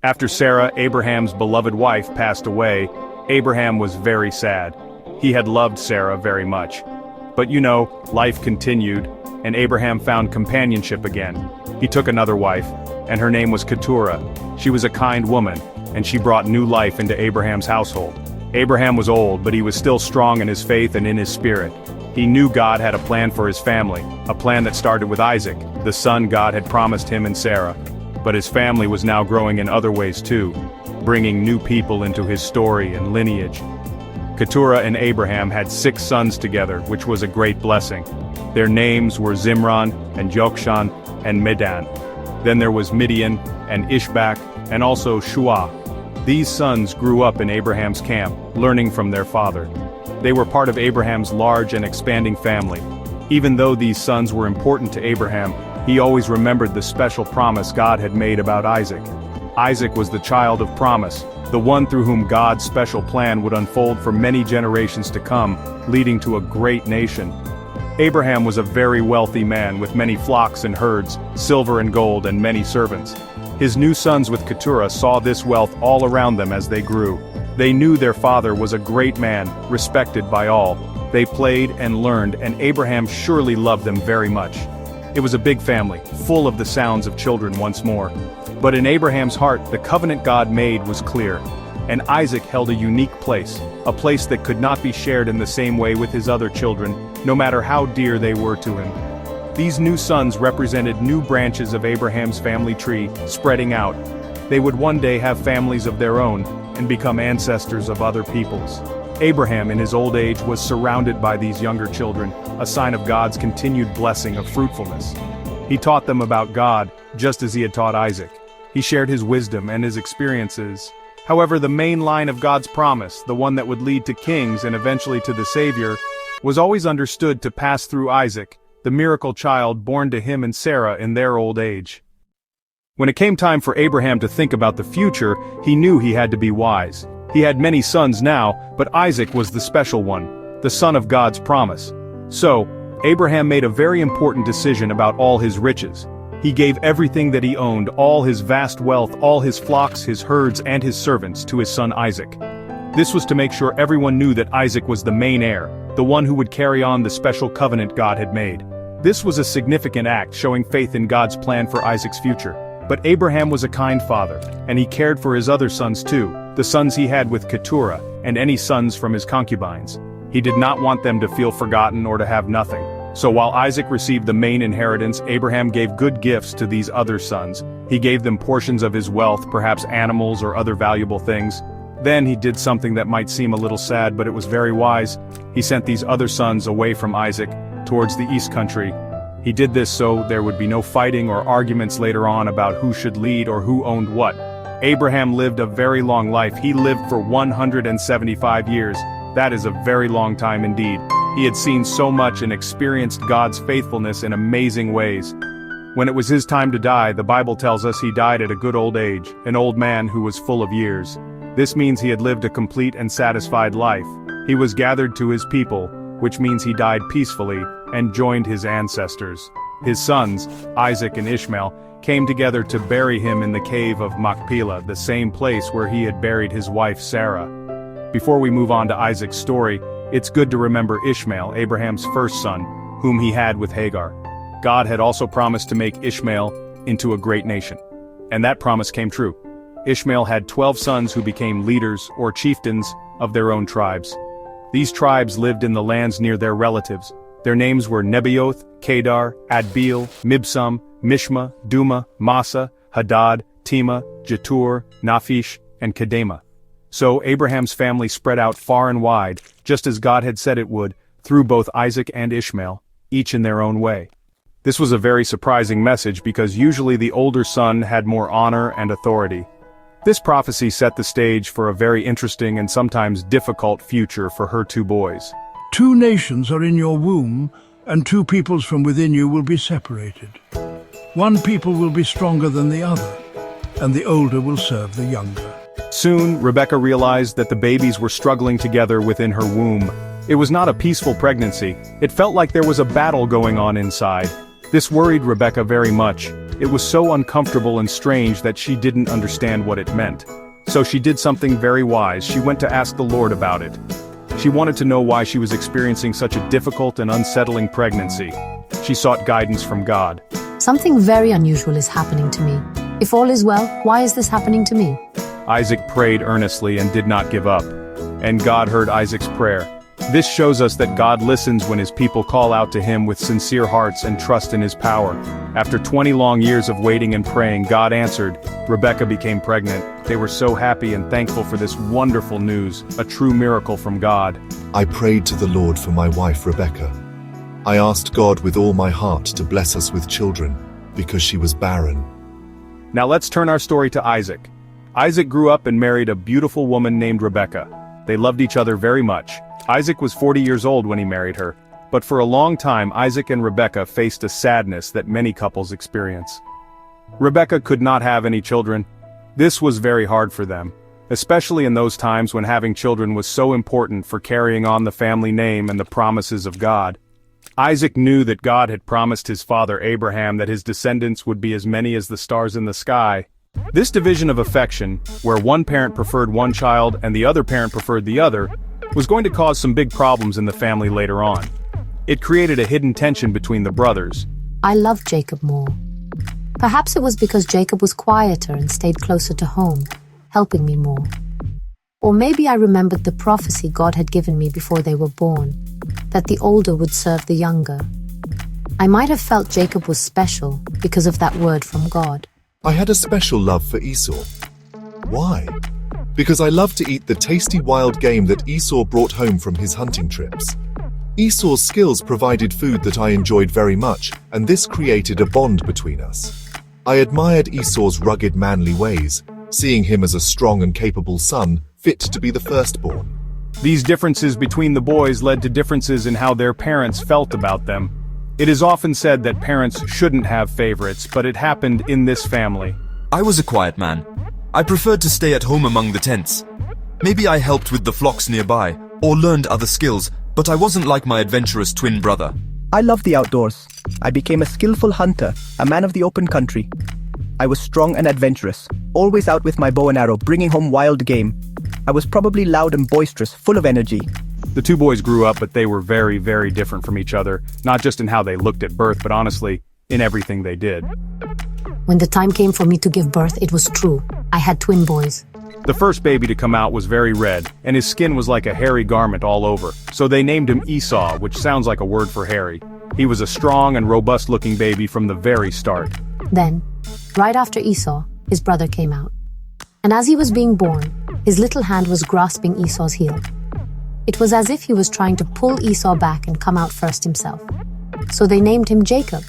After Sarah, Abraham's beloved wife, passed away, Abraham was very sad. He had loved Sarah very much. But life continued, and Abraham found companionship again. He took another wife, and her name was Keturah. She was a kind woman, and she brought new life into Abraham's household. Abraham was old, but he was still strong in his faith and in his spirit. He knew God had a plan for his family, a plan that started with Isaac, the son God had promised him and Sarah. But his family was now growing in other ways too, bringing new people into his story and lineage. Keturah and Abraham had 6 sons together, which was a great blessing. Their names were Zimran and Jokshan and Medan. Then there was Midian and Ishbak and also Shua. These sons grew up in Abraham's camp, learning from their father. They were part of Abraham's large and expanding family. Even though these sons were important to Abraham, he always remembered the special promise God had made about Isaac. Isaac was the child of promise, the one through whom God's special plan would unfold for many generations to come, leading to a great nation. Abraham was a very wealthy man with many flocks and herds, silver and gold and many servants. His new sons with Keturah saw this wealth all around them as they grew. They knew their father was a great man, respected by all. They played and learned, and Abraham surely loved them very much. It was a big family, full of the sounds of children once more. But in Abraham's heart, the covenant God made was clear. And Isaac held a unique place, a place that could not be shared in the same way with his other children, no matter how dear they were to him. These new sons represented new branches of Abraham's family tree, spreading out. They would one day have families of their own, and become ancestors of other peoples. Abraham in his old age was surrounded by these younger children, a sign of God's continued blessing of fruitfulness. He taught them about God, just as he had taught Isaac. He shared his wisdom and his experiences. However, the main line of God's promise, the one that would lead to kings and eventually to the Savior, was always understood to pass through Isaac, the miracle child born to him and Sarah in their old age. When it came time for Abraham to think about the future, he knew he had to be wise. He had many sons now, but Isaac was the special one, the son of God's promise. So, Abraham made a very important decision about all his riches. He gave everything that he owned, all his vast wealth, all his flocks, his herds, and his servants, to his son Isaac. This was to make sure everyone knew that Isaac was the main heir, the one who would carry on the special covenant God had made. This was a significant act showing faith in God's plan for Isaac's future. But Abraham was a kind father, and he cared for his other sons too, the sons he had with Keturah, and any sons from his concubines. He did not want them to feel forgotten or to have nothing. So while Isaac received the main inheritance, Abraham gave good gifts to these other sons. He gave them portions of his wealth, perhaps animals or other valuable things. Then he did something that might seem a little sad, but it was very wise. He sent these other sons away from Isaac, towards the east country. He did this so there would be no fighting or arguments later on about who should lead or who owned what. Abraham lived a very long life. He lived for 175 years. That is a very long time indeed. He had seen so much and experienced God's faithfulness in amazing ways. When it was his time to die, the Bible tells us he died at a good old age, an old man who was full of years. This means he had lived a complete and satisfied life. He was gathered to his people, which means he died peacefully, and joined his ancestors. His sons, Isaac and Ishmael, came together to bury him in the cave of Machpelah, the same place where he had buried his wife Sarah. Before we move on to Isaac's story, it's good to remember Ishmael, Abraham's first son, whom he had with Hagar. God had also promised to make Ishmael into a great nation. And that promise came true. Ishmael had 12 sons who became leaders or chieftains of their own tribes. These tribes lived in the lands near their relatives. Their names were Nebaioth, Kedar, Adbeel, Mibsam, Mishma, Duma, Massa, Hadad, Tema, Jetur, Naphish, and Kedema. So Abraham's family spread out far and wide, just as God had said it would, through both Isaac and Ishmael, each in their own way. This was a very surprising message because usually the older son had more honor and authority. This prophecy set the stage for a very interesting and sometimes difficult future for her 2 boys. 2 nations are in your womb, and 2 peoples from within you will be separated. 1 people will be stronger than the other, and the older will serve the younger. Soon, Rebekah realized that the babies were struggling together within her womb. It was not a peaceful pregnancy. It felt like there was a battle going on inside. This worried Rebekah very much. It was so uncomfortable and strange that she didn't understand what it meant. So she did something very wise. She went to ask the Lord about it. She wanted to know why she was experiencing such a difficult and unsettling pregnancy. She sought guidance from God. Something very unusual is happening to me. If all is well, why is this happening to me? Isaac prayed earnestly and did not give up. And God heard Isaac's prayer. This shows us that God listens when his people call out to him with sincere hearts and trust in his power. After 20 long years of waiting and praying, God answered. Rebekah became pregnant. They were so happy and thankful for this wonderful news, a true miracle from God. I prayed to the Lord for my wife Rebekah. I asked God with all my heart to bless us with children, because she was barren. Now let's turn our story to Isaac. Isaac grew up and married a beautiful woman named Rebekah. They loved each other very much. Isaac was 40 years old when he married her, but for a long time Isaac and Rebekah faced a sadness that many couples experience. Rebekah could not have any children. This was very hard for them, especially in those times when having children was so important for carrying on the family name and the promises of God. Isaac knew that God had promised his father Abraham that his descendants would be as many as the stars in the sky. This division of affection, where one parent preferred one child and the other parent preferred the other, was going to cause some big problems in the family later on. It created a hidden tension between the brothers. I loved Jacob more. Perhaps it was because Jacob was quieter and stayed closer to home, helping me more. Or maybe I remembered the prophecy God had given me before they were born, that the older would serve the younger. I might have felt Jacob was special because of that word from God. I had a special love for Esau. Why? Because I loved to eat the tasty wild game that Esau brought home from his hunting trips. Esau's skills provided food that I enjoyed very much, and this created a bond between us. I admired Esau's rugged manly ways, seeing him as a strong and capable son, fit to be the firstborn. These differences between the boys led to differences in how their parents felt about them. It is often said that parents shouldn't have favorites, but it happened in this family. I was a quiet man. I preferred to stay at home among the tents. Maybe I helped with the flocks nearby, or learned other skills, but I wasn't like my adventurous twin brother. I loved the outdoors. I became a skillful hunter, a man of the open country. I was strong and adventurous, always out with my bow and arrow, bringing home wild game. I was probably loud and boisterous, full of energy. The two boys grew up, but they were very, very different from each other, not just in how they looked at birth, but honestly, in everything they did. When the time came for me to give birth, it was true. I had twin boys. The first baby to come out was very red, and his skin was like a hairy garment all over, so they named him Esau, which sounds like a word for hairy. He was a strong and robust-looking baby from the very start. Then, right after Esau, his brother came out. And as he was being born, his little hand was grasping Esau's heel. It was as if he was trying to pull Esau back and come out first himself. So they named him Jacob,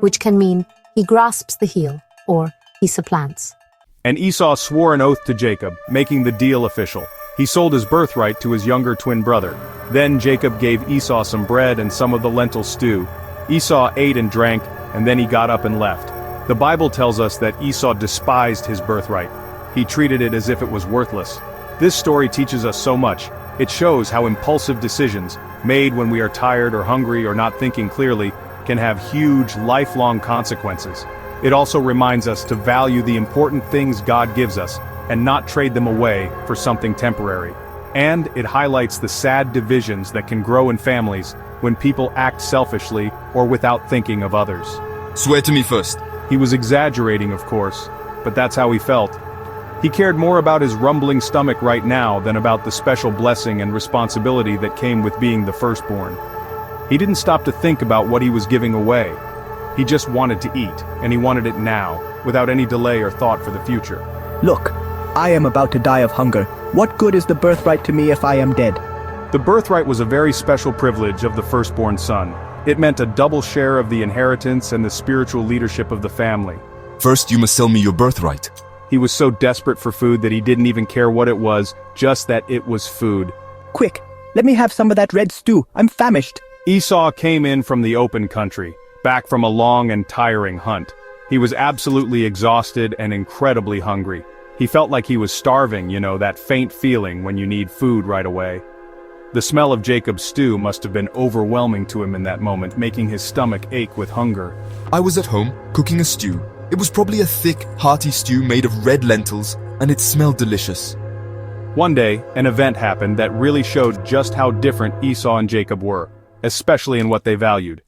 which can mean he grasps the heel, or he supplants. And Esau swore an oath to Jacob, making the deal official. He sold his birthright to his younger twin brother. Then Jacob gave Esau some bread and some of the lentil stew. Esau ate and drank, and then he got up and left. The Bible tells us that Esau despised his birthright. He treated it as if it was worthless. This story teaches us so much. It shows how impulsive decisions, made when we are tired or hungry or not thinking clearly, can have huge, lifelong consequences. It also reminds us to value the important things God gives us and not trade them away for something temporary. And it highlights the sad divisions that can grow in families when people act selfishly or without thinking of others. Swear to me first. He was exaggerating, of course, but that's how he felt. He cared more about his rumbling stomach right now than about the special blessing and responsibility that came with being the firstborn. He didn't stop to think about what he was giving away. He just wanted to eat, and he wanted it now, without any delay or thought for the future. Look, I am about to die of hunger. What good is the birthright to me if I am dead? The birthright was a very special privilege of the firstborn son. It meant a double share of the inheritance and the spiritual leadership of the family. First, you must sell me your birthright. He was so desperate for food that he didn't even care what it was, just that it was food. Quick, let me have some of that red stew. I'm famished. Esau came in from the open country, back from a long and tiring hunt. He was absolutely exhausted and incredibly hungry. He felt like he was starving, that faint feeling when you need food right away. The smell of Jacob's stew must have been overwhelming to him in that moment, making his stomach ache with hunger. I was at home, cooking a stew, It was probably a thick, hearty stew made of red lentils, and it smelled delicious. One day, an event happened that really showed just how different Esau and Jacob were, especially in what they valued.